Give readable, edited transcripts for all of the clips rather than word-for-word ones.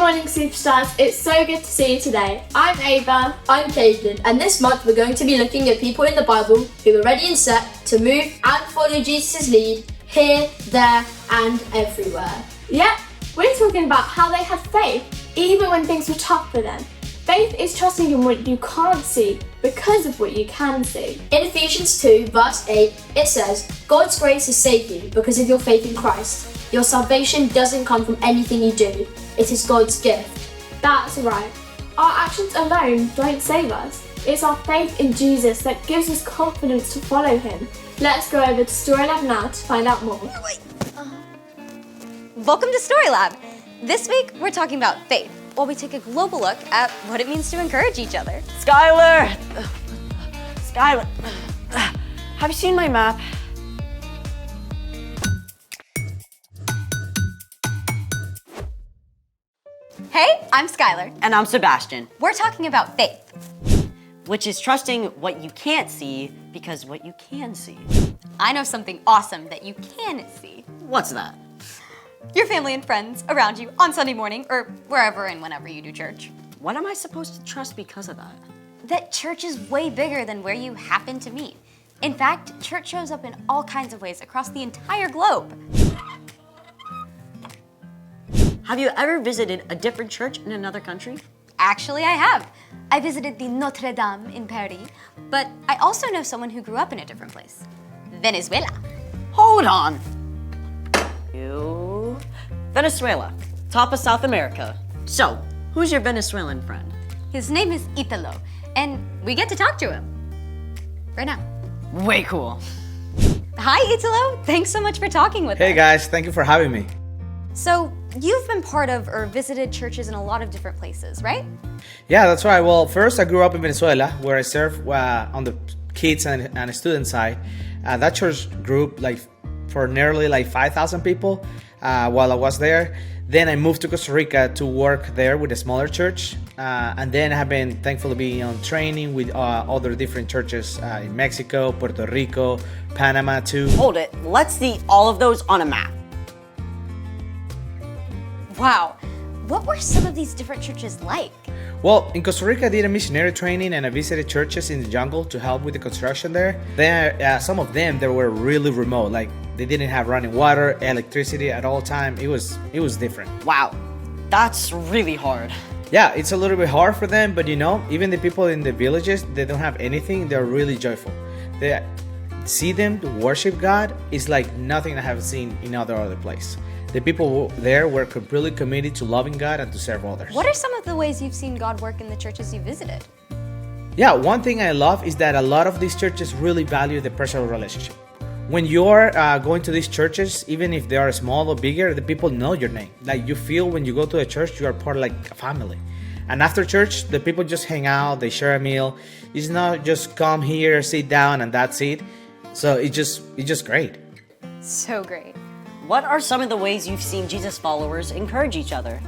morning, superstars. It's so good to see you today. I'm Ava. I'm Caitlin, and this month we're going to be looking at people in the Bible who are ready and set to move and follow Jesus' lead here, there, and everywhere. Yep, we're talking about how they had faith even when things were tough for them. Faith is trusting in what you can't see because of what you can see. In Ephesians 2, verse 8, it says, God's grace has saved you because of your faith in Christ. Your salvation doesn't come from anything you do. It is God's gift. That's right. Our actions alone don't save us. It's our faith in Jesus that gives us confidence to follow him. Let's go over to Story Lab now to find out more. Welcome to Story Lab. This week, we're talking about faith, while we take a global look at what it means to encourage each other. Skylar! Skylar, have you seen my map? Hey, I'm Skylar. And I'm Sebastian. We're talking about faith. Which is trusting what you can't see because what you can see. I know something awesome that you can see. What's that? Your family and friends around you on Sunday morning or wherever and whenever you do church. What am I supposed to trust because of that? That church is way bigger than where you happen to meet. In fact, church shows up in all kinds of ways across the entire globe. Have you ever visited a different church in another country? Actually, I have. I visited the Notre Dame in Paris, but I also know someone who grew up in a different place. Venezuela. Hold on. Venezuela, top of South America. So, who's your Venezuelan friend? His name is Italo, and we get to talk to him right now. Way cool. Hi, Italo. Thanks so much for talking with us. Hey guys, thank you for having me. So, you've been part of or visited churches in a lot of different places, right? Yeah, that's right. Well, first I grew up in Venezuela, where I served on the kids and student side. That church grew for nearly 5,000 people while I was there. Then I moved to Costa Rica to work there with a smaller church. And then I have been thankfully being on training with other different churches in Mexico, Puerto Rico, Panama too. Hold it, let's see all of those on a map. Wow, what were some of these different churches like? Well, in Costa Rica I did a missionary training and I visited churches in the jungle to help with the construction there. Then some of them, they were really remote, like they didn't have running water, electricity at all time. It was different. Wow, that's really hard. Yeah, it's a little bit hard for them, but even the people in the villages, they don't have anything, they're really joyful. They see them to worship God is like nothing I have seen in other place. The people there were completely committed to loving God and to serve others. What are some of the ways you've seen God work in the churches you visited? Yeah, one thing I love is that a lot of these churches really value the personal relationship. When you're going to these churches, even if they are small or bigger, the people know your name. Like you feel when you go to a church, you are part of like a family. And after church, the people just hang out, they share a meal. It's not just come here, sit down, and that's it. So it's just great. So great. What are some of the ways you've seen Jesus followers encourage each other?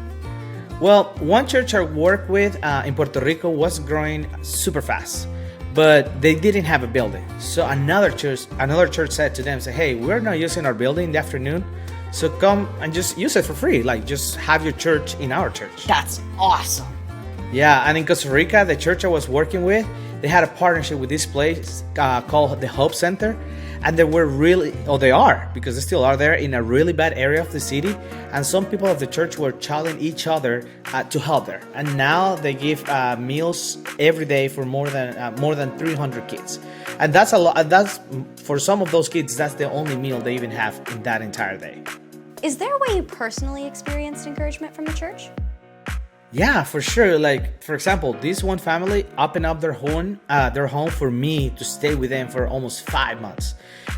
Well, one church I worked with in Puerto Rico was growing super fast, but they didn't have a building. So another church said to them, hey, we're not using our building in the afternoon, so come and just use it for free. Like just have your church in our church. That's awesome. Yeah, and in Costa Rica, the church I was working with, they had a partnership with this place called the Hope Center. And they are, because they still are there in a really bad area of the city. And some people of the church were challenging each other to help there. And now they give meals every day for more than 300 kids. And that's a lot. That's for some of those kids, that's the only meal they even have in that entire day. Is there a way you personally experienced encouragement from the church? Yeah, for sure. Like, for example, this one family opened up their home for me to stay with them for almost 5 months.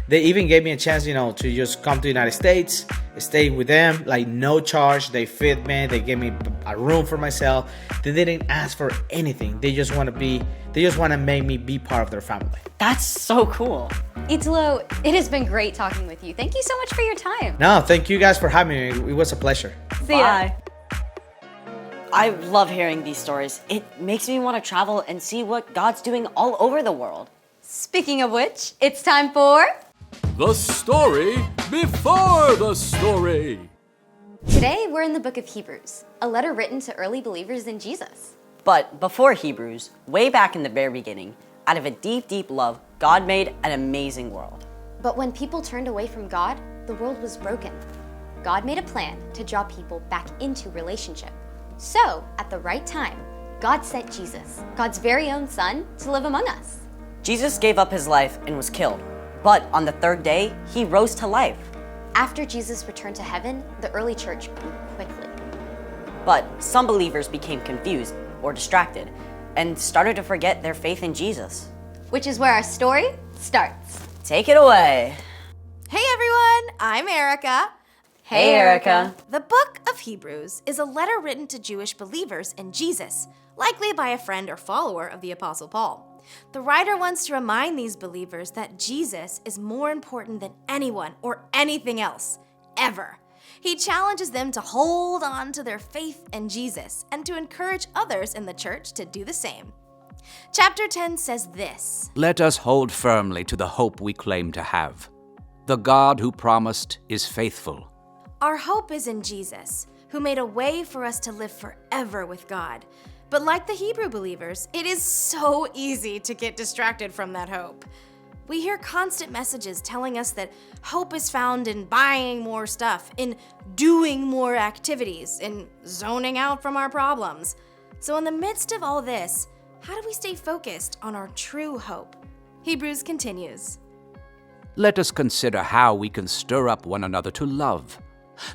They even gave me a chance, to just come to the United States, stay with them, like no charge. They fed me, they gave me a room for myself. They didn't ask for anything. They just want to make me be part of their family. That's so cool. Italo, it has been great talking with you. Thank you so much for your time. No, thank you guys for having me. It was a pleasure. See ya. Bye. I love hearing these stories. It makes me want to travel and see what God's doing all over the world. Speaking of which, it's time for... The story before the story. Today, we're in the book of Hebrews, a letter written to early believers in Jesus. But before Hebrews, way back in the very beginning, out of a deep, deep love, God made an amazing world. But when people turned away from God, the world was broken. God made a plan to draw people back into relationship. So, at the right time, God sent Jesus, God's very own Son, to live among us. Jesus gave up his life and was killed. But on the third day, he rose to life. After Jesus returned to heaven, the early church grew quickly. But some believers became confused or distracted and started to forget their faith in Jesus. Which is where our story starts. Take it away. Hey everyone, I'm Erica. Hey, Erica. The book of Hebrews is a letter written to Jewish believers in Jesus, likely by a friend or follower of the Apostle Paul. The writer wants to remind these believers that Jesus is more important than anyone or anything else, ever. He challenges them to hold on to their faith in Jesus and to encourage others in the church to do the same. Chapter 10 says this: Let us hold firmly to the hope we claim to have. The God who promised is faithful. Our hope is in Jesus, who made a way for us to live forever with God. But like the Hebrew believers, it is so easy to get distracted from that hope. We hear constant messages telling us that hope is found in buying more stuff, in doing more activities, in zoning out from our problems. So in the midst of all this, how do we stay focused on our true hope? Hebrews continues. Let us consider how we can stir up one another to love.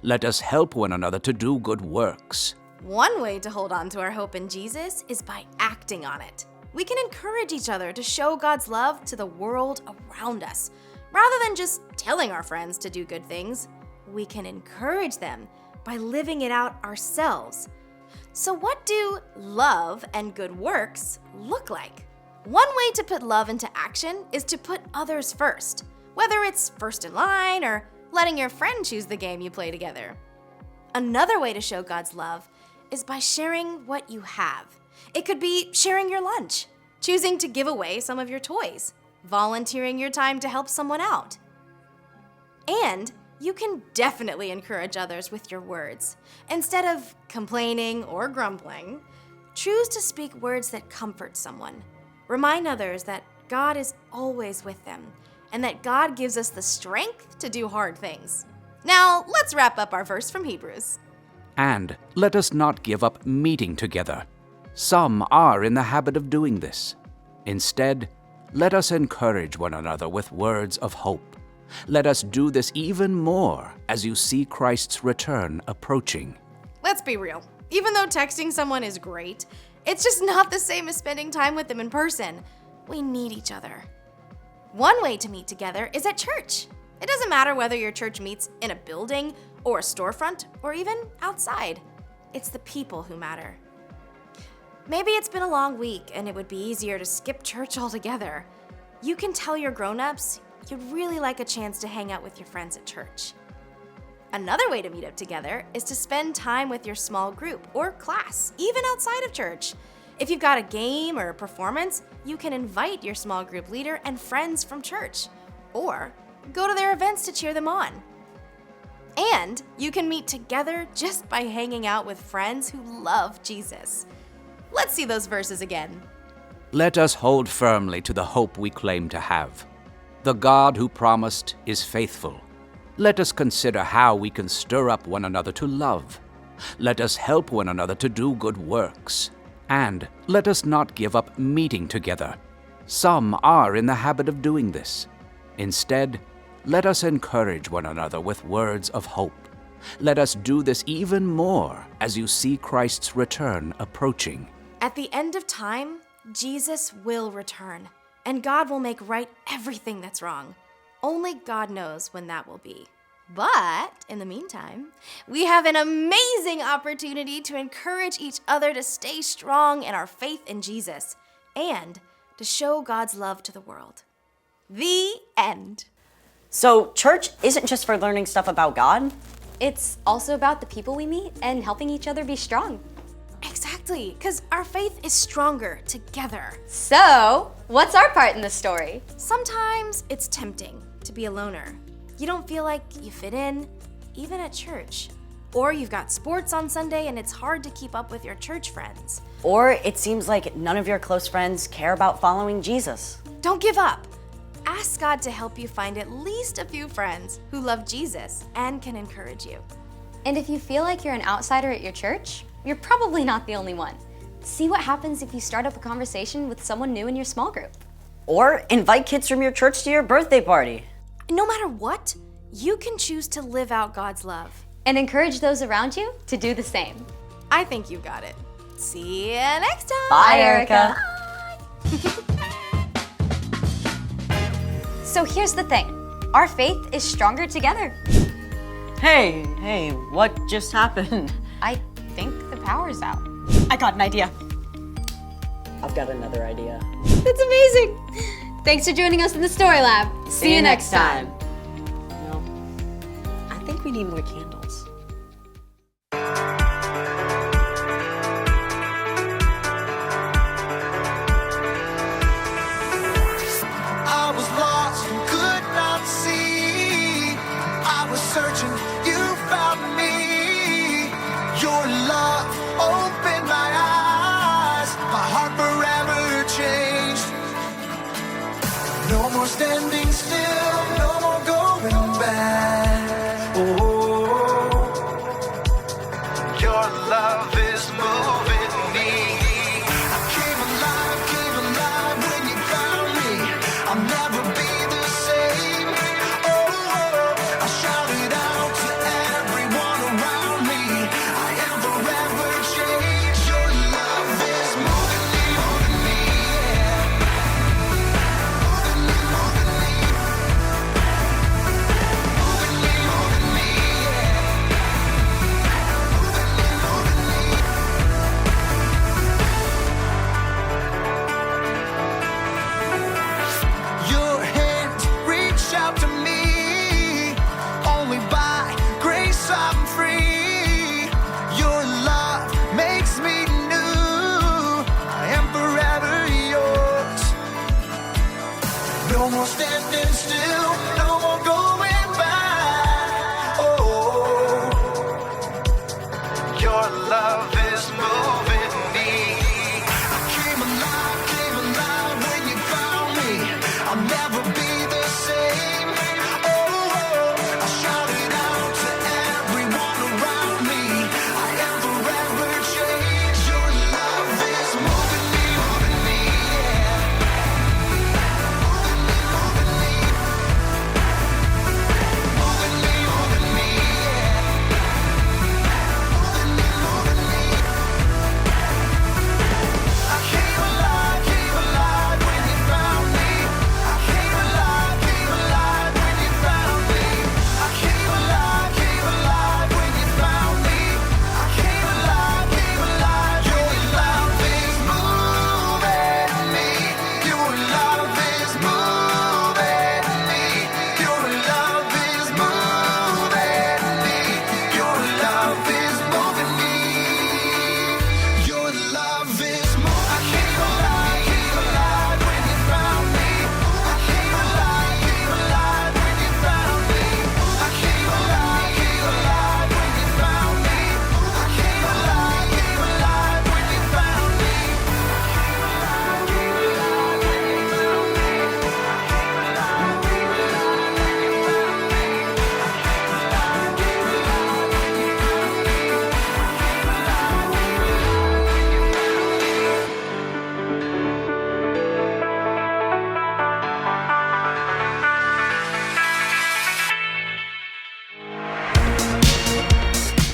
Let us help one another to do good works. One way to hold on to our hope in Jesus is by acting on it. We can encourage each other to show God's love to the world around us. Rather than just telling our friends to do good things, we can encourage them by living it out ourselves. So what do love and good works look like? One way to put love into action is to put others first, whether it's first in line or letting your friend choose the game you play together. Another way to show God's love is by sharing what you have. It could be sharing your lunch, choosing to give away some of your toys, volunteering your time to help someone out. And you can definitely encourage others with your words. Instead of complaining or grumbling, choose to speak words that comfort someone. Remind others that God is always with them and that God gives us the strength to do hard things. Now, let's wrap up our verse from Hebrews. And let us not give up meeting together. Some are in the habit of doing this. Instead, let us encourage one another with words of hope. Let us do this even more as you see Christ's return approaching. Let's be real. Even though texting someone is great, it's just not the same as spending time with them in person. We need each other. One way to meet together is at church. It doesn't matter whether your church meets in a building or a storefront or even outside. It's the people who matter. Maybe it's been a long week and it would be easier to skip church altogether. You can tell your grown-ups you'd really like a chance to hang out with your friends at church. Another way to meet up together is to spend time with your small group or class, even outside of church. If you've got a game or a performance, you can invite your small group leader and friends from church, or go to their events to cheer them on. And you can meet together just by hanging out with friends who love Jesus. Let's see those verses again. Let us hold firmly to the hope we claim to have. The God who promised is faithful. Let us consider how we can stir up one another to love. Let us help one another to do good works. And let us not give up meeting together. Some are in the habit of doing this. Instead, let us encourage one another with words of hope. Let us do this even more as you see Christ's return approaching. At the end of time, Jesus will return, and God will make right everything that's wrong. Only God knows when that will be. But in the meantime, we have an amazing opportunity to encourage each other to stay strong in our faith in Jesus and to show God's love to the world. The end. So, church isn't just for learning stuff about God. It's also about the people we meet and helping each other be strong. Exactly, because our faith is stronger together. So, what's our part in the story? Sometimes it's tempting to be a loner. You don't feel like you fit in, even at church. Or you've got sports on Sunday and it's hard to keep up with your church friends. Or it seems like none of your close friends care about following Jesus. Don't give up. Ask God to help you find at least a few friends who love Jesus and can encourage you. And if you feel like you're an outsider at your church, you're probably not the only one. See what happens if you start up a conversation with someone new in your small group. Or invite kids from your church to your birthday party. No matter what, you can choose to live out God's love. And encourage those around you to do the same. I think you got it. See you next time. Bye, Erica. So here's the thing. Our faith is stronger together. Hey, what just happened? I think the power's out. I got an idea. I've got another idea. That's amazing. Thanks for joining us in the Story Lab. See you next time. No, I think we need more candles. I was lost and could not see. I was searching, you found me. Your love opened my eyes. My heart forever changed. No more standing still, no more going back. Oh, your love is moving me. I came alive when you found me. I'll never be the same. Oh, I shouted out to everyone around me. I am forever changed. Your love is moving me, yeah. Moving me, moving me. Moving me, moving me, yeah. Moving me, moving me. Your hand reached out to me. Only by grace I'm free. Your love makes me new. I am forever yours. No more standing still, no more going back. Oh, your love is moving me. I came alive when you found me. I'll never be the same. Oh, I shouted out to everyone around me. I am forever changed. Your love is moving me, yeah. Moving me, moving me. Moving me, yeah. Moving me. I came alive when you found me. I came alive when you found me. I came alive when you found me. I came alive. Your love is moving me. Your love is moving me. Your love is moving me. Your love is moving me. Your love is moving. I came alive when you found me. I came alive when you found me. I came alive when you found me. I came alive when you found me.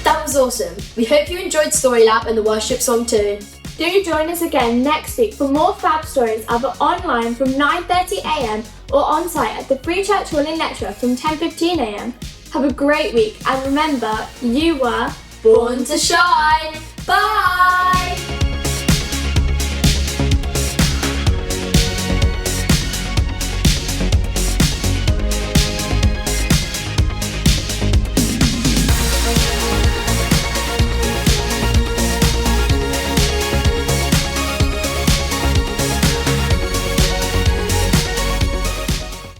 That was awesome. We hope you enjoyed Story Lab and the worship song too. Do join us again next week for more fab stories, either online from 9:30 a.m. or on site at the Free Church Hall in Letchworth from 10:15 a.m. Have a great week, and remember, you were born to shine. Bye!